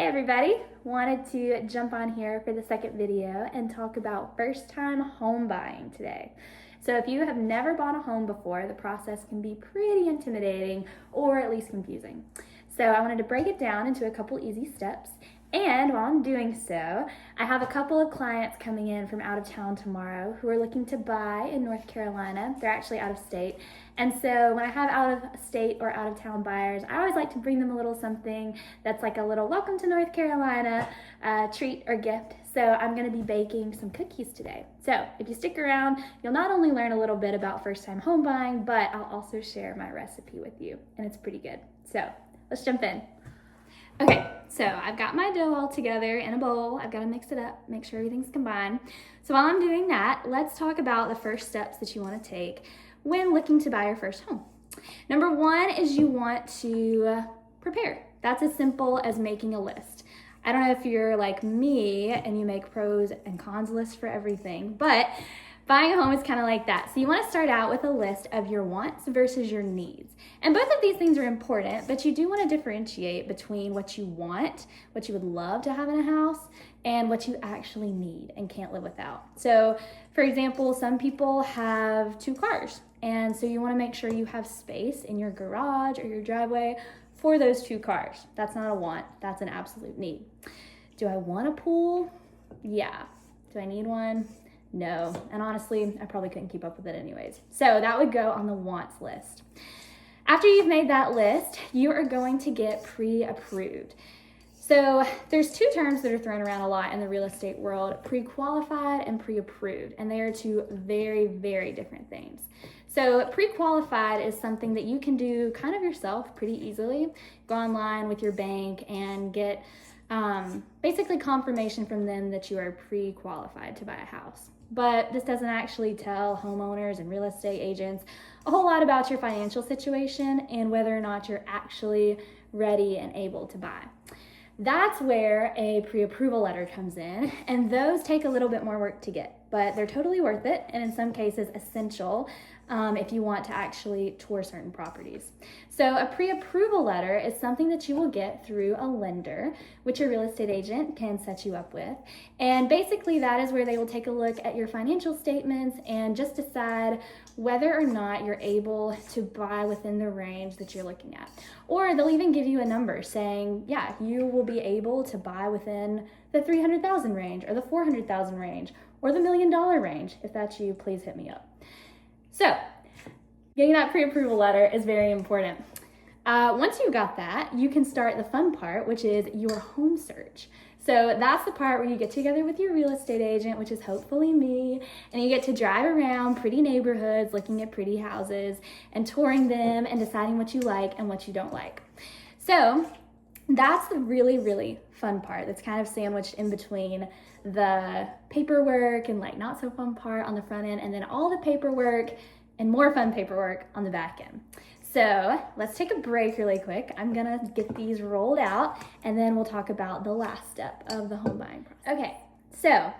Hey everybody, wanted to jump on here for the second video and talk about first-time home buying today. So if you have never bought a home before, the process can be pretty intimidating or at least confusing. So I wanted to break it down into a couple easy steps. And while I'm doing so, I have a couple of clients coming in from out of town tomorrow who are looking to buy in North Carolina. They're actually out of state. And so when I have out of state or out of town buyers, I always like to bring them a little something that's like a little welcome to North Carolina treat or gift. So I'm gonna be baking some cookies today. So if you stick around, you'll not only learn a little bit about first-time home buying, but I'll also share my recipe with you, and it's pretty good. So let's jump in. Okay, so I've got my dough all together in a bowl. I've got to mix it up, make sure everything's combined. So while I'm doing that, let's talk about the first steps that you want to take when looking to buy your first home. Number one is you want to prepare. That's as simple as making a list. I don't know if you're like me and you make pros and cons lists for everything, but buying a home is kind of like that. So you want to start out with a list of your wants versus your needs. And both of these things are important, but you do want to differentiate between what you want, what you would love to have in a house, and what you actually need and can't live without. So for example, some people have 2 cars, and so you want to make sure you have space in your garage or your driveway for those 2 cars. That's not a want, that's an absolute need. Do I want a pool? Yeah. Do I need one? No, and honestly, I probably couldn't keep up with it anyways. So that would go on the wants list. After you've made that list, you are going to get pre-approved. So there's 2 terms that are thrown around a lot in the real estate world, pre-qualified and pre-approved, and they are 2 very, very different things. So pre-qualified is something that you can do kind of yourself pretty easily. Go online with your bank and get basically confirmation from them that you are pre-qualified to buy a house. But this doesn't actually tell homeowners and real estate agents a whole lot about your financial situation and whether or not you're actually ready and able to buy. That's where a pre-approval letter comes in, and those take a little bit more work to get, but they're totally worth it, and in some cases essential if you want to actually tour certain properties. So a pre-approval letter is something that you will get through a lender, which your real estate agent can set you up with. And basically that is where they will take a look at your financial statements and just decide whether or not you're able to buy within the range that you're looking at. Or they'll even give you a number saying, yeah, you will be able to buy within the 300,000 range or the 400,000 range or the $1 million range. If that's you, please hit me up. So getting that pre-approval letter is very important. Once you've got that, you can start the fun part, which is your home search. So that's the part where you get together with your real estate agent, which is hopefully me, and you get to drive around pretty neighborhoods, looking at pretty houses and touring them and deciding what you like and what you don't like. So that's the really, really fun part that's kind of sandwiched in between the paperwork and like not so fun part on the front end, and then all the paperwork and more fun paperwork on the back end. So let's take a break really quick. I'm gonna get these rolled out and then we'll talk about the last step of the home buying process. Okay, so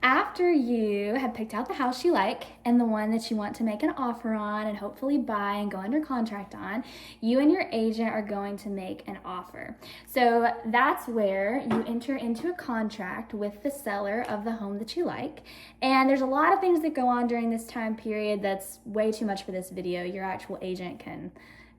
after you have picked out the house you like and the one that you want to make an offer on and hopefully buy and go under contract on, you and your agent are going to make an offer. So that's where you enter into a contract with the seller of the home that you like. And there's a lot of things that go on during this time period that's way too much for this video. Your actual agent can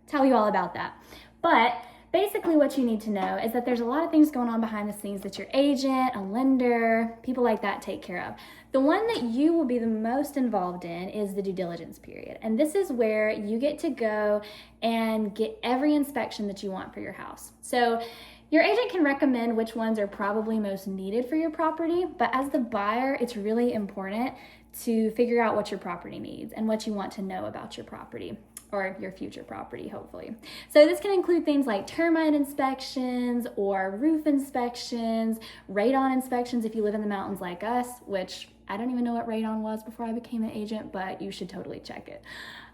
tell you all about that. But basically what you need to know is that there's a lot of things going on behind the scenes that your agent, a lender, people like that take care of. The one that you will be the most involved in is the due diligence period. And this is where you get to go and get every inspection that you want for your house. So your agent can recommend which ones are probably most needed for your property, but as the buyer, it's really important to figure out what your property needs and what you want to know about your property, or your future property, hopefully. So this can include things like termite inspections or roof inspections, radon inspections if you live in the mountains like us, which I don't even know what radon was before I became an agent, but you should totally check it.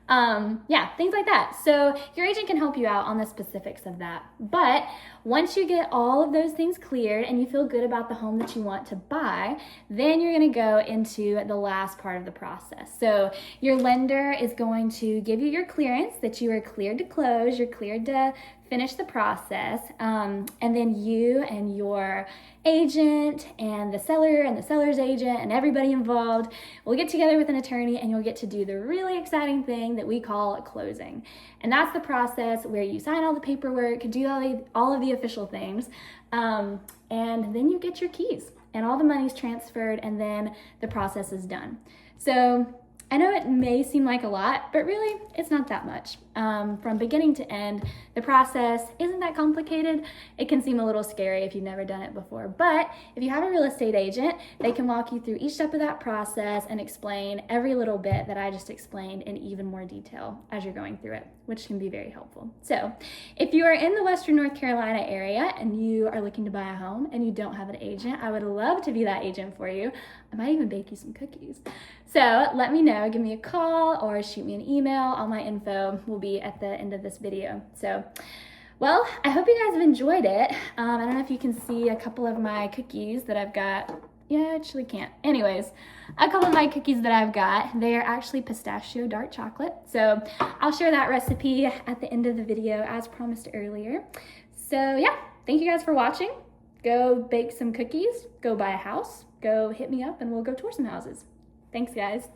Yeah, things like that. So your agent can help you out on the specifics of that. But once you get all of those things cleared and you feel good about the home that you want to buy, then you're gonna go into the last part of the process. So your lender is going to give you your clearance that you are cleared to close, you're cleared to finish the process, and then you and your agent and the seller and the seller's agent and everybody involved will get together with an attorney, and you'll get to do the really exciting thing that we call closing. And that's the process where you sign all the paperwork, do all of the official things, and then you get your keys and all the money's transferred, and then the process is done. So I know it may seem like a lot, but really it's not that much. From beginning to end, the process isn't that complicated. It can seem a little scary if you've never done it before, but if you have a real estate agent, they can walk you through each step of that process and explain every little bit that I just explained in even more detail as you're going through it, which can be very helpful. So if you are in the Western North Carolina area and you are looking to buy a home and you don't have an agent, I would love to be that agent for you. I might even bake you some cookies. So let me know, give me a call or shoot me an email. All my info will be at the end of this video. So, well, I hope you guys have enjoyed it. I don't know if you can see a couple of my cookies that I've got. Yeah, I actually can't. Anyways, a couple of my cookies that I've got, they are actually pistachio dark chocolate. So I'll share that recipe at the end of the video as promised earlier. So yeah, thank you guys for watching. Go bake some cookies, go buy a house, go hit me up and we'll go tour some houses. Thanks guys.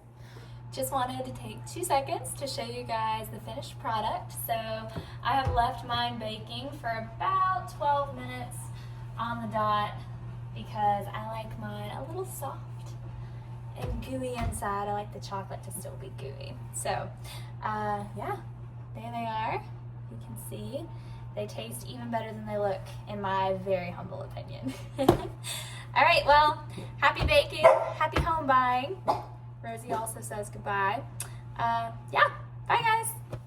Just wanted to take 2 seconds to show you guys the finished product. So I have left mine baking for about 12 minutes on the dot because I like mine a little soft and gooey inside. I like the chocolate to still be gooey. So yeah, there they are. You can see they taste even better than they look, in my very humble opinion. All right, well, happy baking, happy home buying. Rosie also says goodbye. Yeah, bye guys.